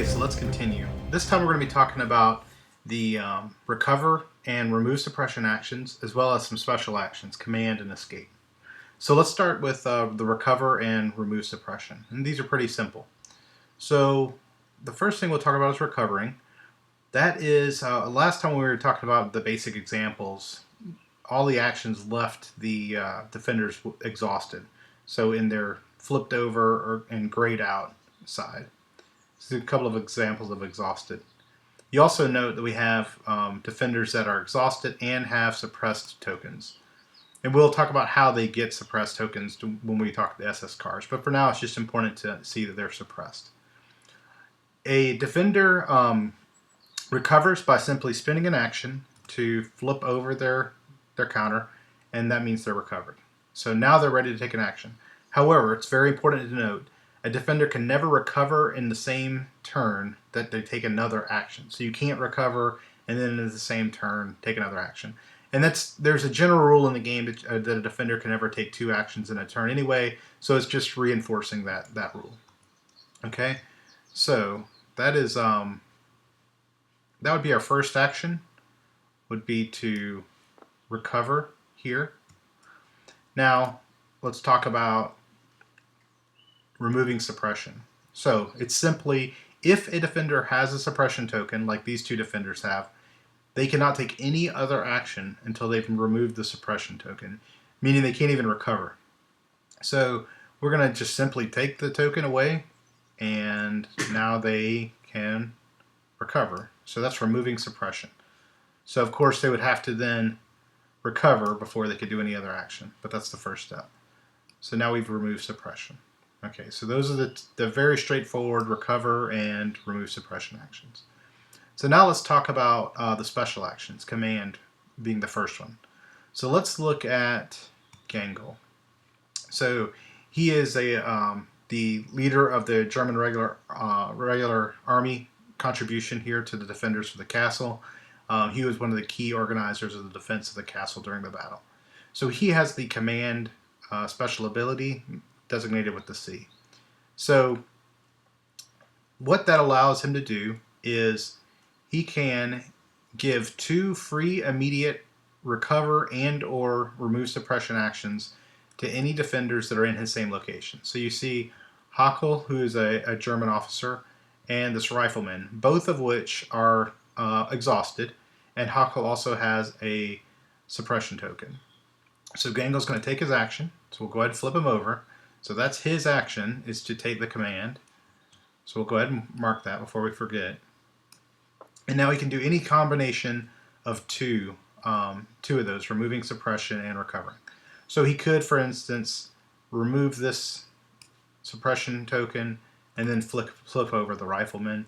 Okay, so let's continue. This time we're going to be talking about the recover and remove suppression actions, as well as some special actions, command and escape. So let's start with the recover and remove suppression. And these are pretty simple. So the first thing we'll talk about is recovering. That is, last time we were talking about the basic examples, all the actions left the defenders exhausted. So in their flipped over and grayed out side. So a couple of examples of exhausted. You also note that we have defenders that are exhausted and have suppressed tokens. And we'll talk about how they get suppressed tokens when we talk the SS cards. But for now, it's just important to see that they're suppressed. A defender recovers by simply spending an action to flip over their counter, and that means they're recovered. So now they're ready to take an action. However, it's very important to note a defender can never recover in the same turn that they take another action. So you can't recover and then in the same turn take another action. And there's a general rule in the game that a defender can never take two actions in a turn anyway, so it's just reinforcing that rule. Okay, so that is that would be our first action, would be to recover here. Now let's talk about removing suppression. So it's simply, if a defender has a suppression token, like these two defenders have, they cannot take any other action until they've removed the suppression token, meaning they can't even recover. So we're going to just simply take the token away, and now they can recover. So that's removing suppression. So of course they would have to then recover before they could do any other action, but that's the first step. So now we've removed suppression. Okay, so those are the very straightforward recover and remove suppression actions. So now let's talk about the special actions, command being the first one. So let's look at Gangle. So he is the leader of the German regular army contribution here to the defenders for the castle. He was one of the key organizers of the defense of the castle during the battle. So he has the command special ability designated with the C. So what that allows him to do is he can give two free immediate recover and or remove suppression actions to any defenders that are in his same location. So you see Hakel, who is a German officer, and this rifleman, both of which are exhausted, and Hakel also has a suppression token. So Gangle's going to take his action, so we'll go ahead and flip him over. So that's his action, is to take the command. So we'll go ahead and mark that before we forget. And now he can do any combination of two of those, removing suppression and recovering. So he could, for instance, remove this suppression token and then flip over the rifleman,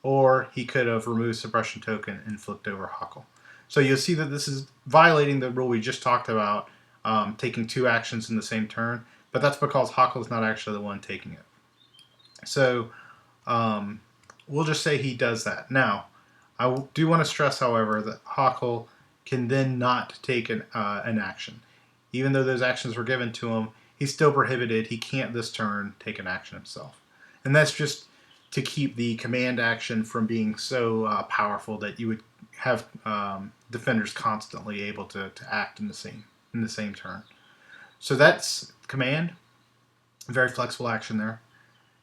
or he could have removed suppression token and flipped over Hakel. So you'll see that this is violating the rule we just talked about, taking two actions in the same turn, but that's because Hakel is not actually the one taking it. So we'll just say he does that. Now, I do want to stress, however, that Hakel can then not take an action. Even though those actions were given to him, he's still prohibited. He can't this turn take an action himself. And that's just to keep the command action from being so powerful that you would have defenders constantly able to act in the same turn. So that's command, very flexible action there.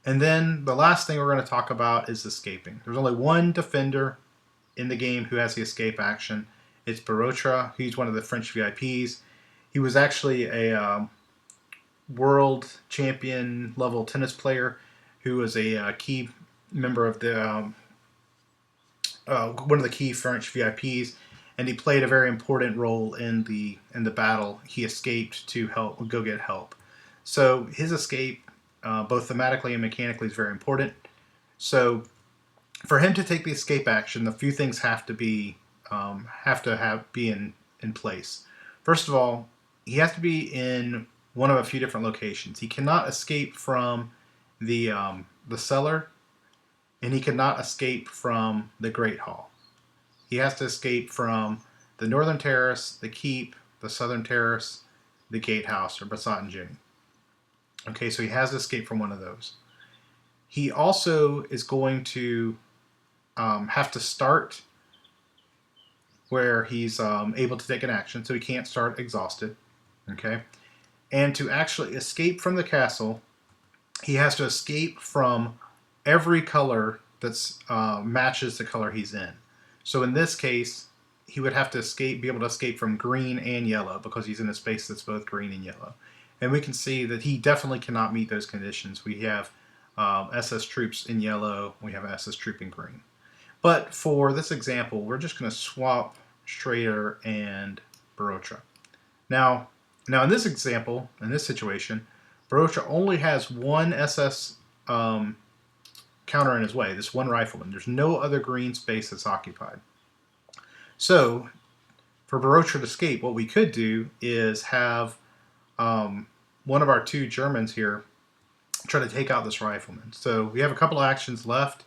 And then the last thing we're going to talk about is escaping. There's only one defender in the game who has the escape action. It's Barotra. He's one of the French VIPs. He was actually a world champion level tennis player who was a key member of the one of the key French VIPs, and he played a very important role in the battle. He escaped to go get help. So his escape, both thematically and mechanically, is very important. So for him to take the escape action, the few things have to be in place. First of all, he has to be in one of a few different locations. He cannot escape from the cellar, and he cannot escape from the Great Hall. He has to escape from the Northern Terrace, the Keep, the Southern Terrace, the Gatehouse, or Basat and Jenny. Okay, so he has to escape from one of those. He also is going to have to start where he's able to take an action, so he can't start exhausted. Okay, and to actually escape from the castle, he has to escape from every color that's matches the color he's in. So in this case, he would have to be able to escape from green and yellow because he's in a space that's both green and yellow. And we can see that he definitely cannot meet those conditions. We have SS troops in yellow, we have SS troop in green. But for this example, we're just going to swap Schrader and Barotra. Now, in this example, in this situation, Barotra only has one SS counter in his way, this one rifleman. There's no other green space that's occupied. So, for Barotra to escape, what we could do is have one of our two Germans here try to take out this rifleman. So we have a couple of actions left.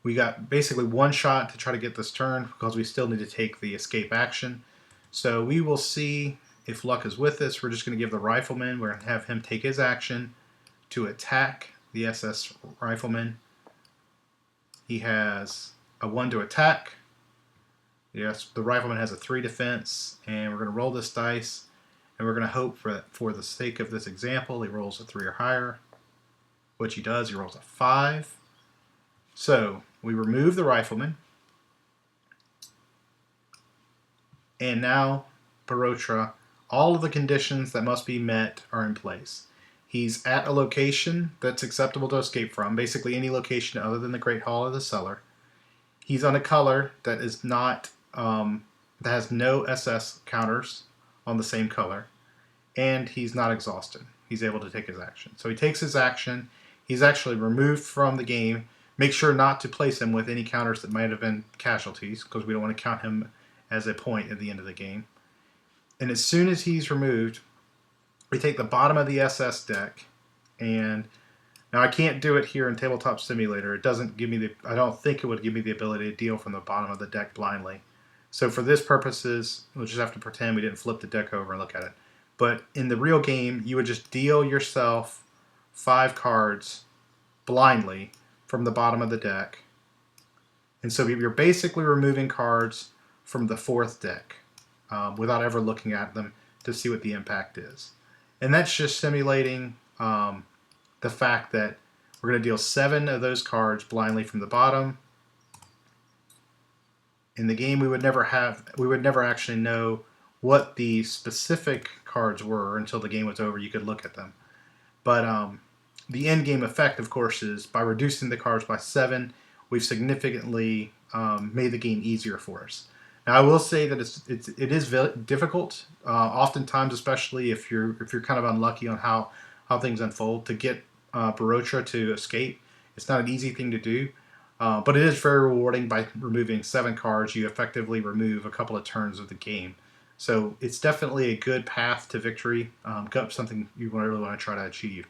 We got basically one shot to try to get this turn because we still need to take the escape action. So we will see if luck is with us. We're just going to give the rifleman, we're going to have him take his action to attack the SS rifleman. He has a 1 to attack. Yes, the rifleman has a 3 defense, and we're going to roll this dice, and we're going to hope for the sake of this example, he rolls a 3 or higher, which he does. He rolls a 5. So we remove the rifleman, and now Barotra, all of the conditions that must be met are in place. He's at a location that's acceptable to escape from, basically any location other than the Great Hall or the cellar. He's on a color that is not that has no SS counters on the same color, and he's not exhausted. He's able to take his action. So he takes his action. He's actually removed from the game. Make sure not to place him with any counters that might have been casualties, because we don't want to count him as a point at the end of the game. And as soon as he's removed, we take the bottom of the SS deck, and now I can't do it here in Tabletop Simulator. It doesn't give me I don't think it would give me the ability to deal from the bottom of the deck blindly. So for this purposes, we'll just have to pretend we didn't flip the deck over and look at it. But in the real game, you would just deal yourself 5 cards blindly from the bottom of the deck. And so you're basically removing cards from the 4th deck without ever looking at them to see what the impact is. And that's just simulating the fact that we're going to deal 7 of those cards blindly from the bottom. In the game, we would never actually know what the specific cards were until the game was over. You could look at them. But the end game effect, of course, is by reducing the cards by 7, we've significantly made the game easier for us. Now, I will say that it is difficult, oftentimes, especially if you're kind of unlucky on how things unfold, to get Barotra to escape. It's not an easy thing to do, but it is very rewarding. By removing 7 cards, you effectively remove a couple of turns of the game. So it's definitely a good path to victory, something you really want to try to achieve.